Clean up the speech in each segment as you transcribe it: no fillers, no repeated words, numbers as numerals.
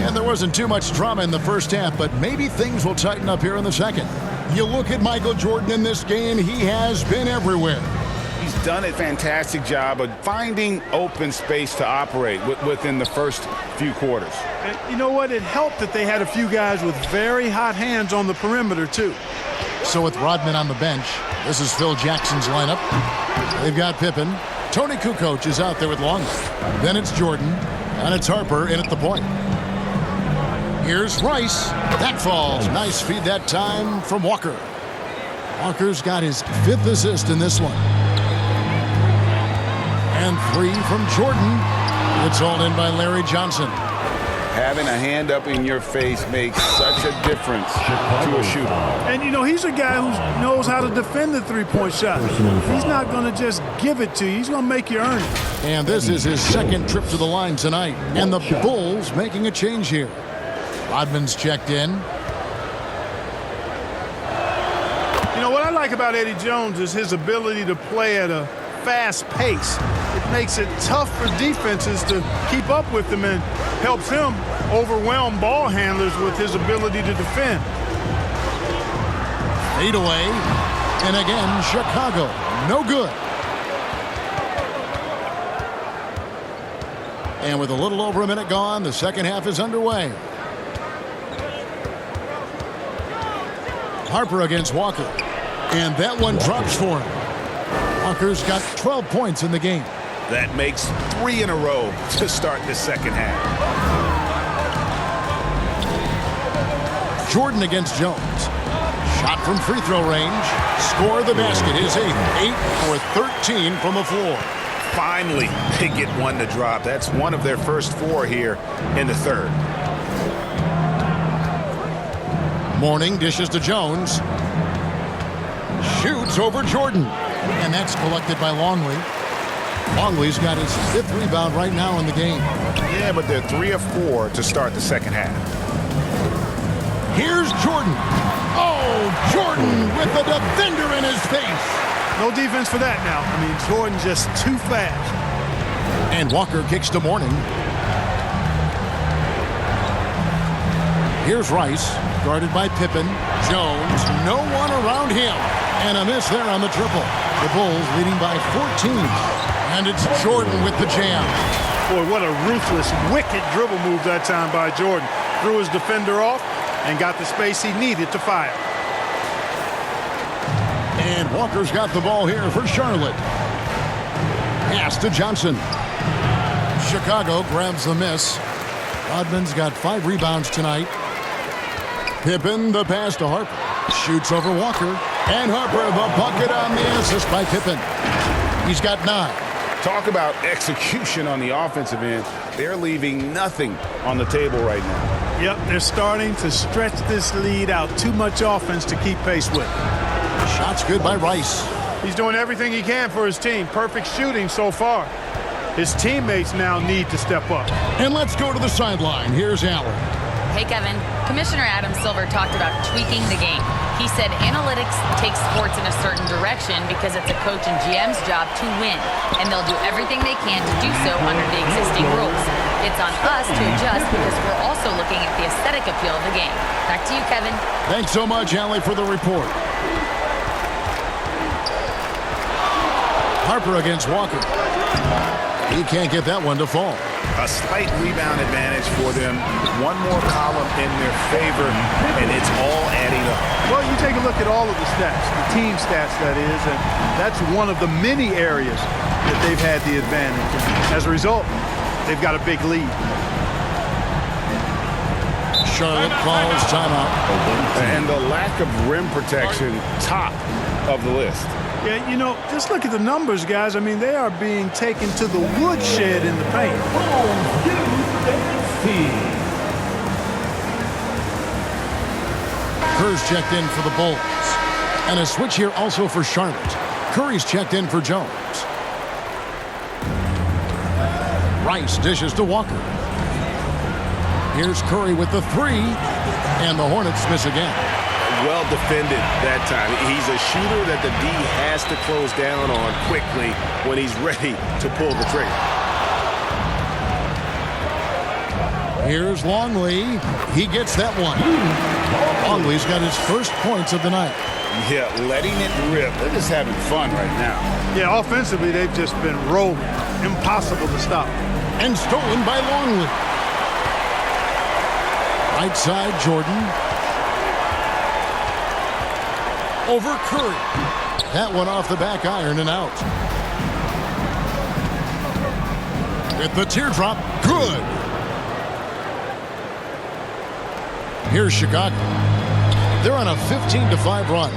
And there wasn't too much drama in the first half, but maybe things will tighten up here in the second. You look at Michael Jordan in this game, he has been everywhere. He's done a fantastic job of finding open space to operate within the first few quarters. And you know what? It helped that they had a few guys with very hot hands on the perimeter, too. So with Rodman on the bench, this is Phil Jackson's lineup. They've got Pippen. Toni Kukoc is out there with Longley. Then it's Jordan, and it's Harper in at the point. Here's Rice. That falls. Nice feed that time from Walker. Walker's got his 5th assist in this one. And 3 from Jordan. It's all in by Larry Johnson. Having a hand up in your face makes such a difference to a shooter. And, you know, he's a guy who knows how to defend the three-point shot. He's not going to just give it to you. He's going to make you earn it. And this is his 2nd trip to the line tonight. And the Bulls making a change here. Rodman's checked in. You know, what I like about Eddie Jones is his ability to play at a fast pace. It makes it tough for defenses to keep up with him and helps him overwhelm ball handlers with his ability to defend. Fade away. And again, Chicago. No good. And with a little over a minute gone, the second half is underway. Harper against Walker. And that one drops for him. Walker's got 12 points in the game. That makes 3 in a row to start the second half. Jordan against Jones. Shot from free throw range. Score the basket. His 8th. 8 for 13 from the floor. Finally, they get one to drop. That's one of their first 4 here in the third. Mourning dishes to Jones. Shoots over Jordan. And that's collected by Longley. Longley's got his 5th rebound right now in the game. Yeah, but they're 3 of 4 to start the second half. Here's Jordan. Oh, Jordan with the defender in his face. No defense for that now. I mean, Jordan just too fast. And Walker kicks to Mourning. Here's Rice, guarded by Pippen. Jones, no one around him. And a miss there on the triple. The Bulls leading by 14. And it's Jordan with the jam. Boy, what a ruthless, wicked dribble move that time by Jordan. Threw his defender off and got the space he needed to fire. And Walker's got the ball here for Charlotte. Pass to Johnson. Chicago grabs the miss. Rodman's got 5 rebounds tonight. Pippen, the pass to Harper. Shoots over Walker. And Harper, the bucket on the assist by Pippen. He's got 9. Talk about execution on the offensive end. They're leaving nothing on the table right now. Yep, they're starting to stretch this lead out. Too much offense to keep pace with. Shots good by Rice. He's doing everything he can for his team. Perfect shooting so far. His teammates now need to step up. And let's go to the sideline. Here's Allen. Hey, Kevin. Commissioner Adam Silver talked about tweaking the game. He said analytics takes sports in a certain direction because it's a coach and GM's job to win, and they'll do everything they can to do so under the existing rules. It's on us to adjust because we're also looking at the aesthetic appeal of the game. Back to you, Kevin. Thanks so much, Allie, for the report. Harper against Walker. He can't get that one to fall. A slight rebound advantage for them. One more column in their favor, and it's all adding up. Well, you take a look at all of the stats, the team stats, that is, and that's one of the many areas that they've had the advantage. And as a result, they've got a big lead. Charlotte calls timeout. And the lack of rim protection, top of the list. Yeah, you know, just look at the numbers, guys. I mean, they are being taken to the woodshed in the paint. Kerr's checked in for the Bulls. And a switch here also for Charlotte. Curry's checked in for Jones. Rice dishes to Walker. Here's Curry with the 3. And the Hornets miss again. Well defended that time. He's a shooter that the D has to close down on quickly when he's ready to pull the trigger. Here's Longley. He gets that one. Longley's got his first points of the night. Yeah, letting it rip. They're just having fun right now. Yeah, offensively, they've just been rolling. Impossible to stop. And stolen by Longley. Right side, Jordan. Over Curry. That one off the back iron and out. With the teardrop, good. Here's Chicago. They're on a 15-5 run.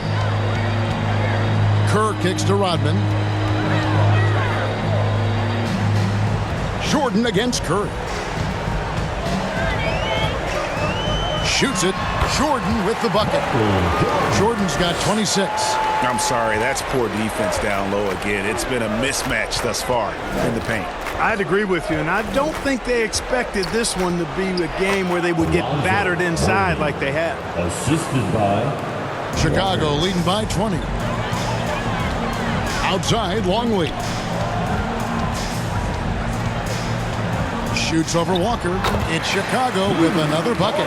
Kerr kicks to Rodman. Jordan against Curry. Shoots it. Jordan with the bucket. Jordan's got 26. I'm sorry, that's poor defense down low again. It's been a mismatch thus far in the paint. I'd agree with you, and I don't think they expected this one to be a game where they would get battered inside like they have. Assisted by Chicago leading by 20. Outside, Longley. Shoots over Walker. It's Chicago with another bucket.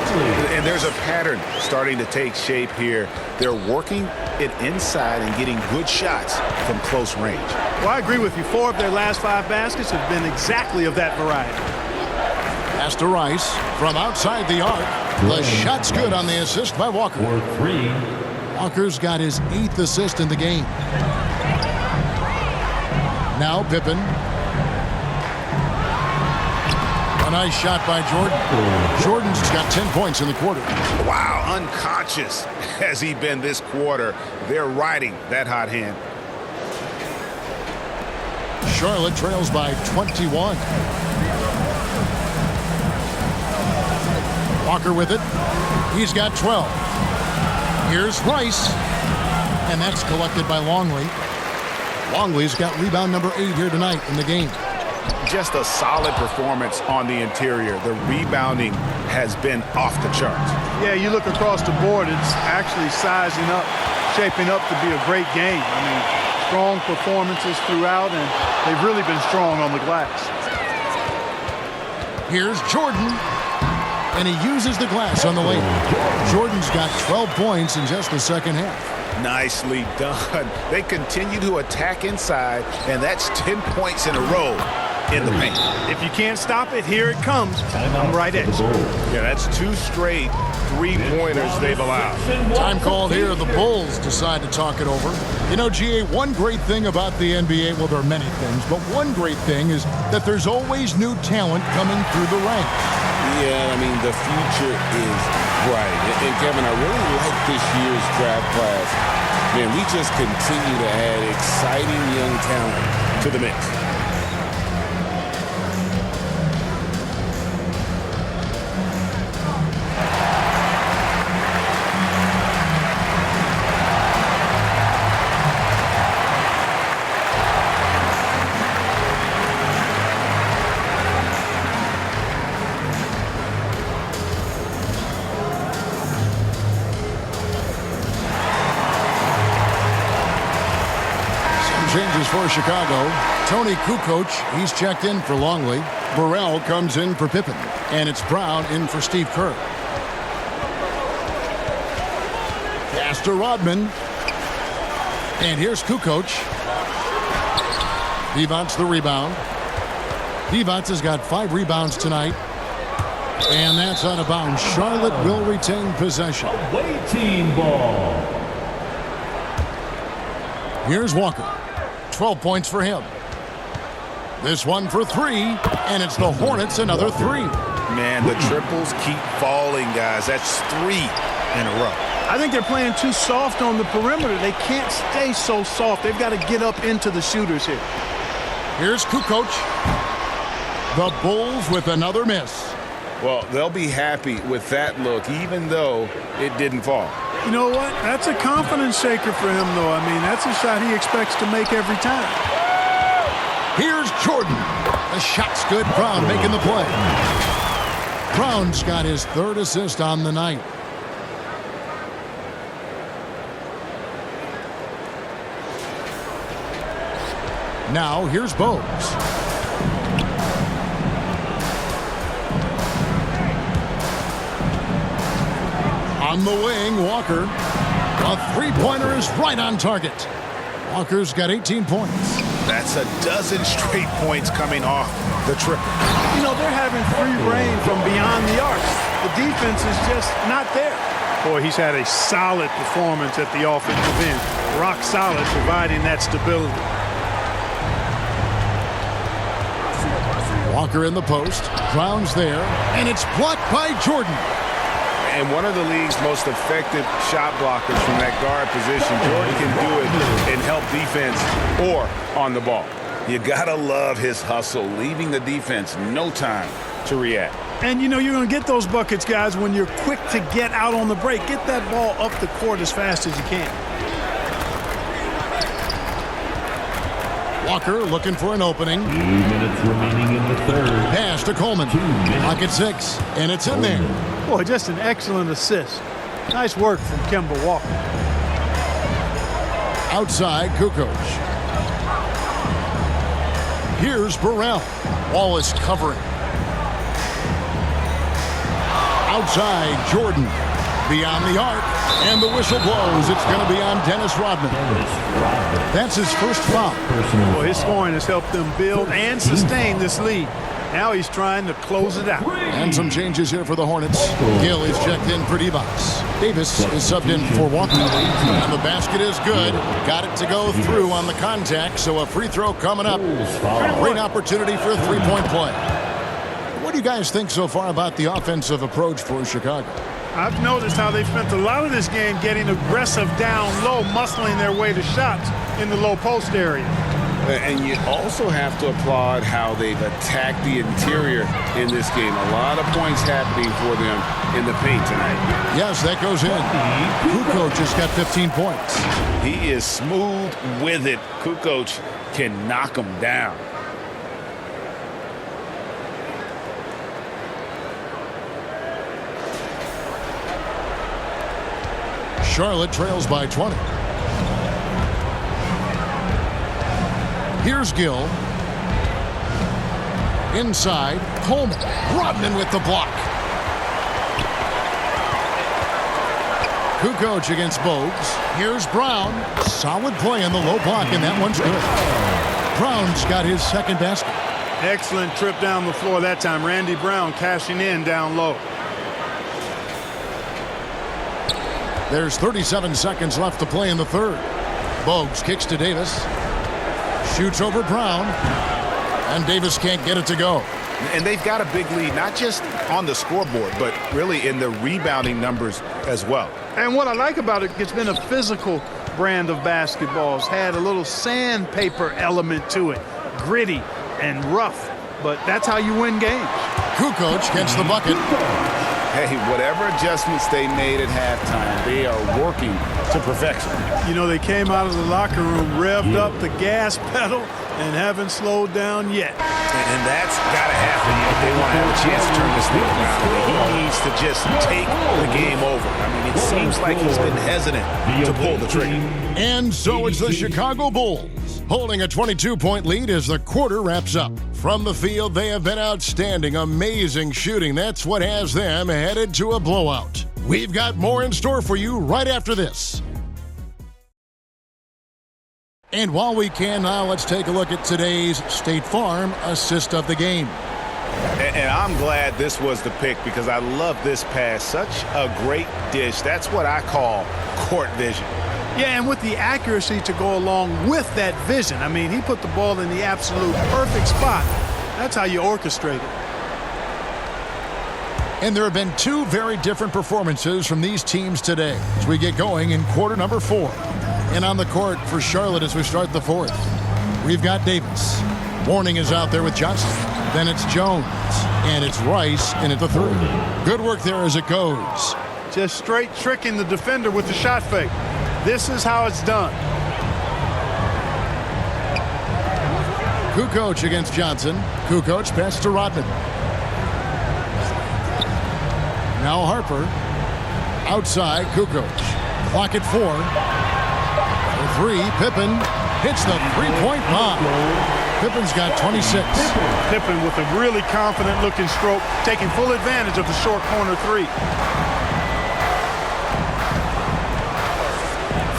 And there's a pattern starting to take shape here. They're working it inside and getting good shots from close range. Well, I agree with you. 4 of their last 5 baskets have been exactly of that variety. Pass to Rice from outside the arc. The shot's good on the assist by Walker. for 3. Walker's got his 8th assist in the game. Now Pippen. A nice shot by Jordan. Jordan's got 10 points in the quarter. Wow, unconscious has he been this quarter. They're riding that hot hand. Charlotte trails by 21. Walker with it. He's got 12. Here's Rice. And that's collected by Longley. Longley's got rebound number 8 here tonight in the game. Just a solid performance on the interior. The rebounding has been off the charts. Yeah, you look across the board, it's actually sizing up, shaping up to be a great game. I mean, strong performances throughout, and they've really been strong on the glass. Here's Jordan. And he uses the glass on the lane. Jordan's got 12 points in just the second half. Nicely done. They continue to attack inside, and that's 10 points in a row in the paint. If you can't stop it, here it comes. I'm right at you. Yeah, that's 2 straight 3-pointers they've allowed. Time called here. The Bulls decide to talk it over. You know, GA, one great thing about the NBA, well, there are many things, but one great thing is that there's always new talent coming through the ranks. Yeah, I mean, the future is bright. And Kevin, I really like this year's draft class. Man, we just continue to add exciting young talent to the mix. Changes for Chicago. Toni Kukoc, he's checked in for Longley. Burrell comes in for Pippen. And it's Brown in for Steve Kerr. Pass to Rodman. And here's Kukoc. Divac the rebound. Divac has got 5 rebounds tonight. And that's out of bounds. Charlotte will retain possession. Away team ball. Here's Walker. 12 points for him. This one for 3, and it's the Hornets another 3. Man, the triples keep falling, guys. That's 3 in a row. I think they're playing too soft on the perimeter. They can't stay so soft. They've got to get up into the shooters here. Here's Kukoc. The Bulls with another miss. Well, they'll be happy with that look, even though it didn't fall. You know what? That's a confidence shaker for him, though. I mean, that's a shot he expects to make every time. Here's Jordan. The shot's good. Brown making the play. Brown's got his 3rd assist on the night. Now, here's Bowes. On the wing, Walker. A three-pointer is right on target. Walker's got 18 points. That's a dozen straight points coming off the triple. You know, they're having free reign from beyond the arc. The defense is just not there. Boy, he's had a solid performance at the offensive end. Rock solid, providing that stability. Walker in the post. Brown's there. And it's blocked by Jordan. And one of the league's most effective shot blockers from that guard position. Jordan can do it and help defense or on the ball. You gotta love his hustle, leaving the defense no time to react. And you know you're going to get those buckets, guys, when you're quick to get out on the break. Get that ball up the court as fast as you can. Walker looking for an opening. 2 minutes remaining in the third. Pass to Coleman. 2 minutes. Clock at 6, and it's in there. Boy, just an excellent assist. Nice work from Kemba Walker. Outside, Kukoc. Here's Burrell. Wallace covering. Outside, Jordan. Beyond the arc, and the whistle blows. It's going to be on Dennis Rodman. That's his first foul. Well, his scoring has helped them build and sustain this lead. Now he's trying to close it out. And some changes here for the Hornets. Gill is checked in for Devos. Davis is subbed in for Walker. And the basket is good. Got it to go through on the contact, so a free throw coming up. Great opportunity for a three-point play. What do you guys think so far about the offensive approach for Chicago? I've noticed how they've spent a lot of this game getting aggressive down low, muscling their way to shots in the low post area. And you also have to applaud how they've attacked the interior in this game. A lot of points happening for them in the paint tonight. Yes, that goes in. Kukoc just got 15 points. He is smooth with it. Kukoc can knock him down. Charlotte trails by 20. Here's Gill. Inside, Coleman. Rodman with the block. Kukoc against Bogues. Here's Brown. Solid play in the low block, and that one's good. Brown's got his second basket. Excellent trip down the floor that time. Randy Brown cashing in down low. There's 37 seconds left to play in the third. Bogues kicks to Davis. Shoots over Brown. And Davis can't get it to go. And they've got a big lead, not just on the scoreboard, but really in the rebounding numbers as well. And what I like about it, it's been a physical brand of basketball. It's had a little sandpaper element to it. Gritty and rough. But that's how you win games. Kukoc gets the bucket. Hey, whatever adjustments they made at halftime, they are working to perfection. You know, they came out of the locker room, revved up the gas pedal, and haven't slowed down yet. And that's got to happen if they want to have a chance to turn this thing around. He needs to just take the game over. I mean, it seems like he's been hesitant to pull the trigger. And so it's the Chicago Bulls holding a 22-point lead as the quarter wraps up. From the field, they have been outstanding, amazing shooting. That's what has them headed to a blowout. We've got more in store for you right after this. And while we can now, let's take a look at today's State Farm assist of the game. And I'm glad this was the pick because I love this pass. Such a great dish. That's what I call court vision. Yeah, and with the accuracy to go along with that vision. I mean, he put the ball in the absolute perfect spot. That's how you orchestrate it. And there have been two very different performances from these teams today as we get going in quarter number 4. And on the court for Charlotte as we start the fourth, we've got Davis. Warning is out there with Johnson. Then it's Jones. And it's Rice in at the third. Good work there as it goes. Just straight tricking the defender with the shot fake. This is how it's done. Kukoc against Johnson. Kukoc pass to Rodman. Now Harper. Outside, Kukoc. Clock at 4. For 3, Pippen hits the three-point bomb. Pippen's got 26. Pippen with a really confident-looking stroke, taking full advantage of the short corner 3.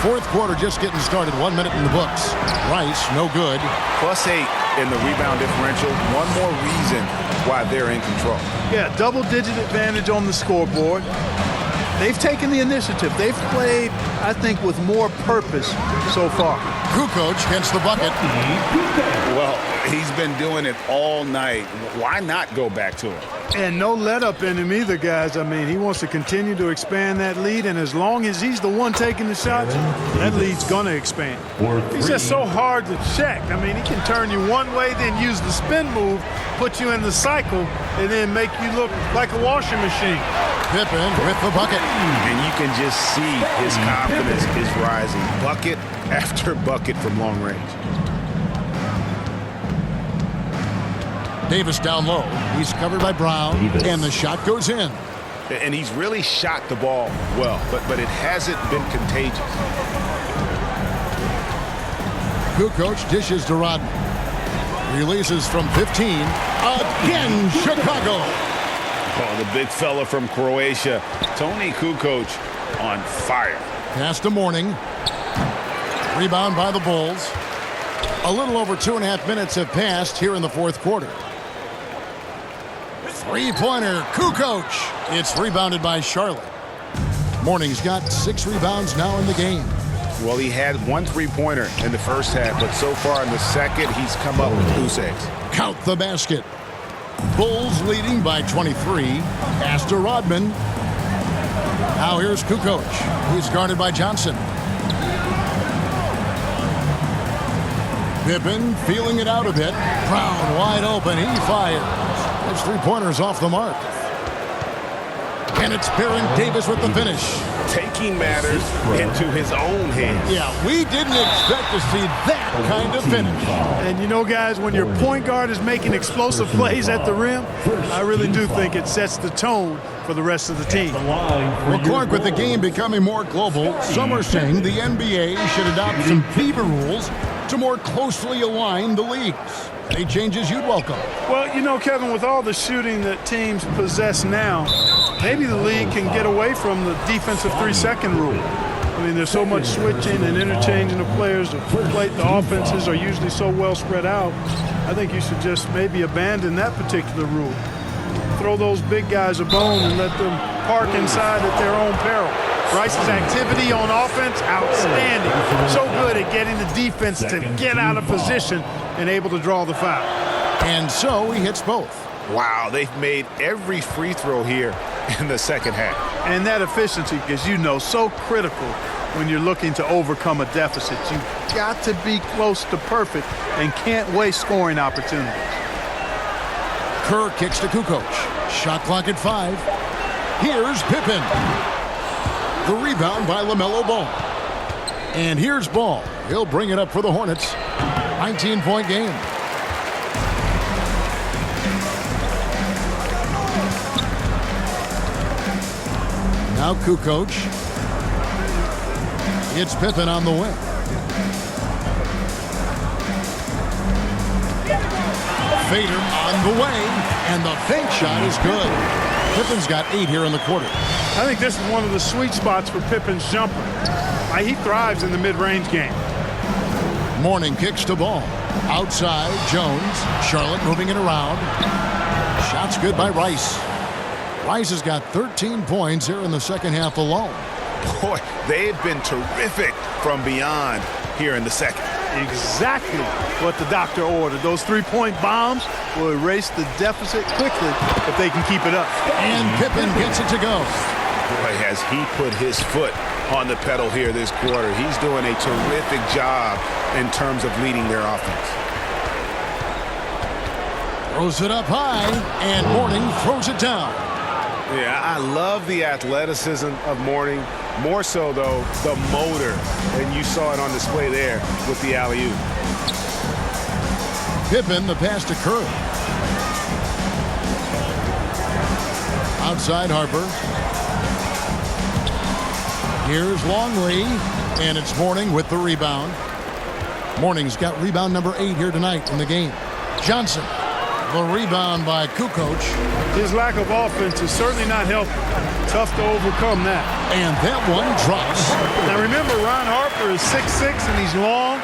Fourth quarter just getting started. 1 minute in the books. Rice, no good. +8 in the rebound differential. One more reason why they're in control. Yeah, double-digit advantage on the scoreboard. They've taken the initiative. They've played, I think, with more purpose so far. Kukoc gets the bucket. Well, he's been doing it all night. Why not go back to him? And no let-up in him either, guys. I mean, he wants to continue to expand that lead, and as long as he's the one taking the shots, that lead's going to expand. He's just so hard to check. I mean, he can turn you one way, then use the spin move, put you in the cycle, and then make you look like a washing machine. Pippen with the bucket. And you can just see his confidence is rising. Bucket after bucket from long range. Davis down low. He's covered by Brown, and the shot goes in. And he's really shot the ball well, but it hasn't been contagious. Kukoc dishes to Rodman. Releases from 15. Again, Chicago. Oh, the big fella from Croatia, Toni Kukoc, on fire. Pass to Mourning. Rebound by the Bulls. A little over 2.5 minutes have passed here in the fourth quarter. Three-pointer, Kukoc. It's rebounded by Charlotte. Mourning's got 6 rebounds now in the game. Well, he had 1 3-pointer in the first half, but so far in the second, he's come up with goose eggs. Count the basket. Bulls leading by 23. Pass to Rodman. Now here's Kukoc. He's guarded by Johnson. Pippen feeling it out a bit. Brown wide open. He fires. His 3-pointers off the mark. And it's Baron Davis with the finish. Taking matters into his own hands. Yeah, we didn't expect to see that kind of finish. And you know, guys, when your point guard is making explosive plays at the rim, I really do think it sets the tone for the rest of the team. Well, Clark, with the game becoming more global, some are saying the NBA should adopt some FIBA rules to more closely align the leagues. Any changes you'd welcome? Well, you know, Kevin, with all the shooting that teams possess now, maybe the league can get away from the defensive 3-second rule. I mean, there's so much switching and interchanging of players. The offenses are usually so well spread out. I think you should just maybe abandon that particular rule. Throw those big guys a bone and let them park inside at their own peril. Rice's activity on offense, outstanding. So good at getting the defense to get out of position and able to draw the foul. And so he hits both. Wow, they've made every free throw here in the second half. And that efficiency, as you know, so critical when you're looking to overcome a deficit. You've got to be close to perfect and can't waste scoring opportunities. Kerr kicks to Kukoc. Shot clock at 5. Here's Pippen. The rebound by LaMelo Ball. And here's Ball. He'll bring it up for the Hornets. 19-point game. Now Kukoc. It's Pippen on the wing. Fader on the way. And the fake shot is good. Pippen's got 8 here in the quarter. I think this is one of the sweet spots for Pippen's jumper. He thrives in the mid-range game. Mourning kicks to Ball. Outside, Jones. Charlotte moving it around. Shot's good by Rice. Rice has got 13 points here in the second half alone. Boy, they've been terrific from beyond here in the second. Exactly what the doctor ordered. Those 3-point bombs will erase the deficit quickly if they can keep it up. And Pippen gets it to go. Boy, has he put his foot on the pedal here this quarter. He's doing a terrific job in terms of leading their offense. Throws it up high, and Mourning throws it down. Yeah, I love the athleticism of Mourning. More so, though, the motor. And you saw it on display there with the alley-oop. Pippen, the pass to Kerr. Outside Harper. Here's Longley, and it's Mourning with the rebound. Mourning's got rebound number 8 here tonight in the game. Johnson The rebound by Kukoc. His lack of offense is certainly not helping. Tough to overcome that. And that one drops. Now remember, Ron Harper is 6'6", and he's long.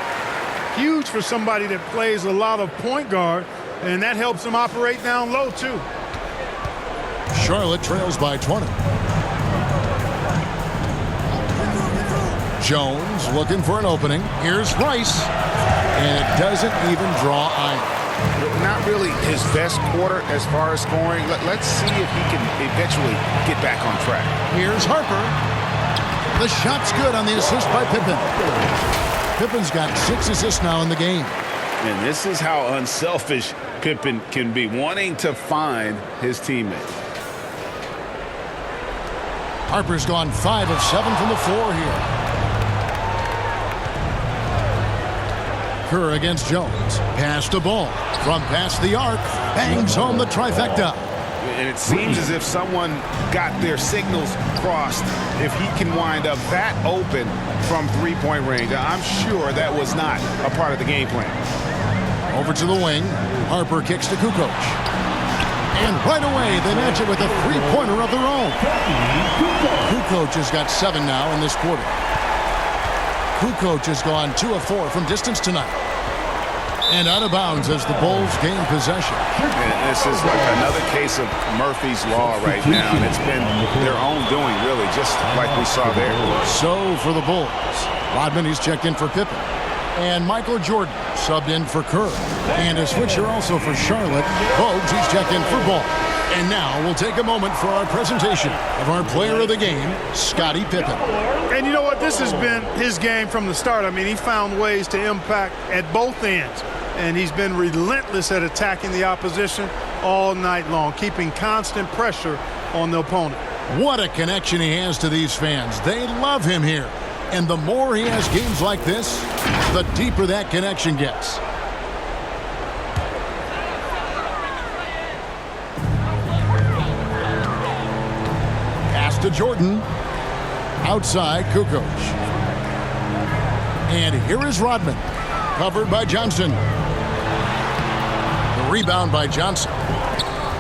Huge for somebody that plays a lot of point guard, and that helps him operate down low, too. Charlotte trails by 20. Jones looking for an opening. Here's Rice. And it doesn't even draw iron. Not really his best quarter as far as scoring. Let's see if he can eventually get back on track. Here's Harper. The shot's good on the assist by Pippen. Pippen's got 6 assists now in the game. And this is how unselfish Pippen can be, wanting to find his teammates. Harper's gone 5 of 7 from the floor here. Kerr against Jones. Pass to Ball. From past the arc. Bangs home the trifecta. And it seems as if someone got their signals crossed. If he can wind up that open from three-point range, I'm sure that was not a part of the game plan. Over to the wing. Harper kicks to Kukoc. And right away, they match it with a three-pointer of their own. Kukoc has got 7 now in this quarter. Kukoc has gone 2 of 4 from distance tonight. And out of bounds as the Bulls gain possession. And this is like another case of Murphy's Law right now. And it's been their own doing, really, just like we saw there. So for the Bulls, Rodman, he's checked in for Pippen. And Michael Jordan subbed in for Kerr. And a switcher also for Charlotte. Bogues, he's checked in for Ball. And now we'll take a moment for our presentation of our player of the game, Scottie Pippen. And you know what? This has been his game from the start. I mean, he found ways to impact at both ends. And he's been relentless at attacking the opposition all night long, keeping constant pressure on the opponent. What a connection he has to these fans. They love him here. And the more he has games like this, the deeper that connection gets. Pass to Jordan. Outside, Kukoc. And here is Rodman. Covered by Johnson. The rebound by Johnson.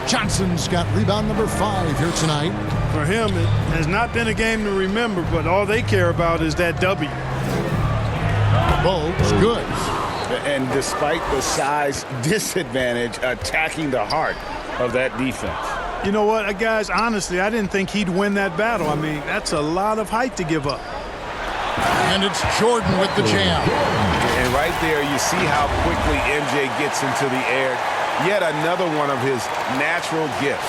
Johnson's got rebound number 5 here tonight. For him, it has not been a game to remember, but all they care about is that W. Bogues, good. And despite the size disadvantage, attacking the heart of that defense. You know what, guys, honestly, I didn't think he'd win that battle. I mean, that's a lot of height to give up. And it's Jordan with the jam. And right there, you see how quickly MJ gets into the air. Yet another one of his natural gifts.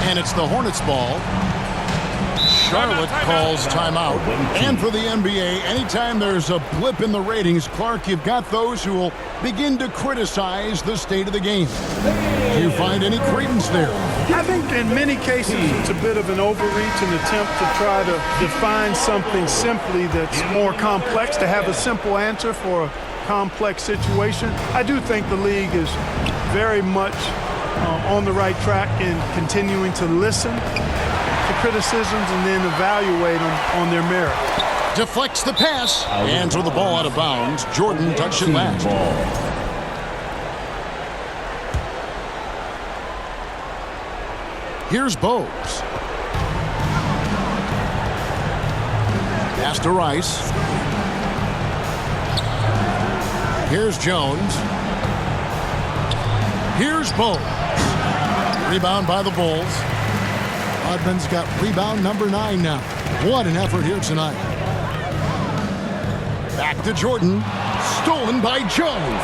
And it's the Hornets ball. Charlotte calls timeout. And for the NBA, anytime there's a blip in the ratings, Clark, you've got those who will begin to criticize the state of the game. Do you find any credence there? I think in many cases it's a bit of an overreach, an attempt to try to define something simply that's more complex, to have a simple answer for a complex situation. I do think the league is very much on the right track in continuing to listen to criticisms and then evaluate them on their merit. Deflects the pass and throw the ball out of bounds. Jordan touched it last. Here's Bogues. Pass to Rice. Here's Jones. Here's Bogues. Rebound by the Bulls. Rodman's got rebound number 9 now. What an effort here tonight. Back to Jordan. Stolen by Jones.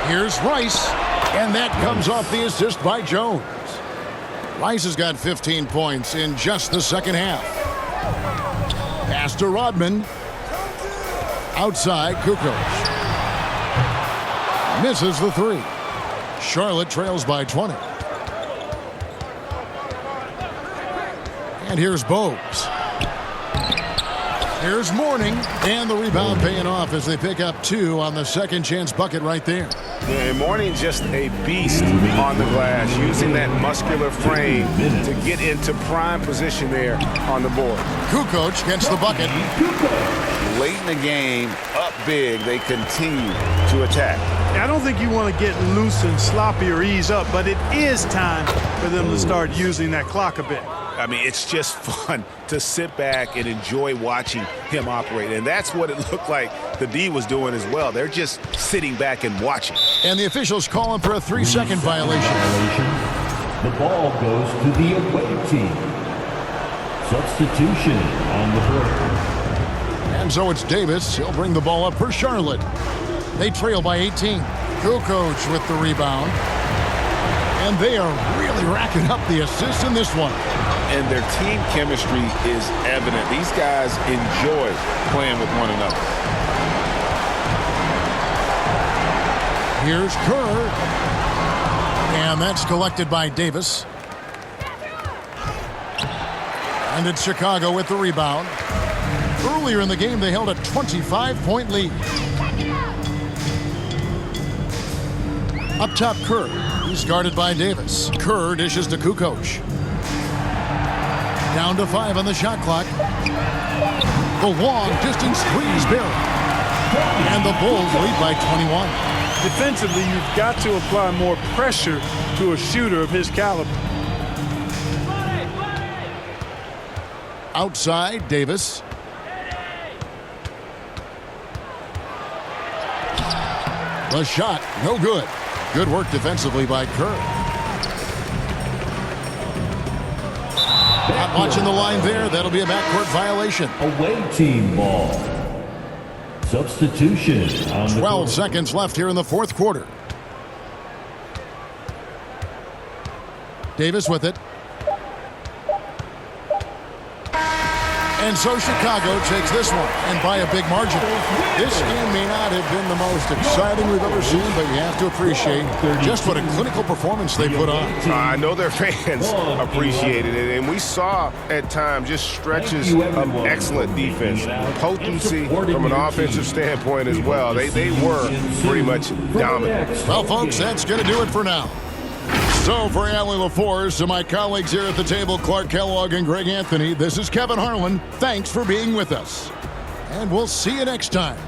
Here's Rice. And that comes off the assist by Jones. Rice has got 15 points in just the second half. Pass to Rodman. Outside, Kukoc. Misses the 3. Charlotte trails by 20. And here's Bogues. Here's Mourning. And the rebound paying off as they pick up 2 on the second chance bucket right there. Yeah, Mourning just a beast on the glass, using that muscular frame to get into prime position there on the board. Kukoc gets the bucket. Late in the game, up big, they continue to attack. I don't think you want to get loose and sloppy or ease up, but it is time for them to start using that clock a bit. I mean, it's just fun to sit back and enjoy watching him operate. And that's what it looked like the D was doing as well. They're just sitting back and watching. And the officials calling for a 3-second violation. The ball goes to the away team. Substitution on the break. And so it's Davis. He'll bring the ball up for Charlotte. They trail by 18. Kukoc with the rebound. And they are really racking up the assists in this one. And their team chemistry is evident. These guys enjoy playing with one another. Here's Kerr. And that's collected by Davis. And it's Chicago with the rebound. Earlier in the game, they held a 25-point lead. Up top, Kerr. He's guarded by Davis. Kerr dishes to Kukoc. Down to 5 on the shot clock. The long distance three is buried. And the Bulls lead by 21. Defensively, you've got to apply more pressure to a shooter of his caliber. Outside, Davis. The shot, no good. Good work defensively by Kerr. Not watching the line there. That'll be a backcourt violation. Away team ball. Substitution on the 12 court. seconds left here in the fourth quarter. Davis with it. And so Chicago takes this one, and by a big margin. This game may not have been the most exciting we've ever seen, but you have to appreciate just what a clinical performance they put on. I know their fans appreciated it, and we saw at times just stretches of excellent defense, potency from an offensive standpoint as well. They were pretty much dominant. Well, folks, that's going to do it for now. So for Allie LaForce, to my colleagues here at the table, Clark Kellogg and Greg Anthony, this is Kevin Harlan. Thanks for being with us. And we'll see you next time.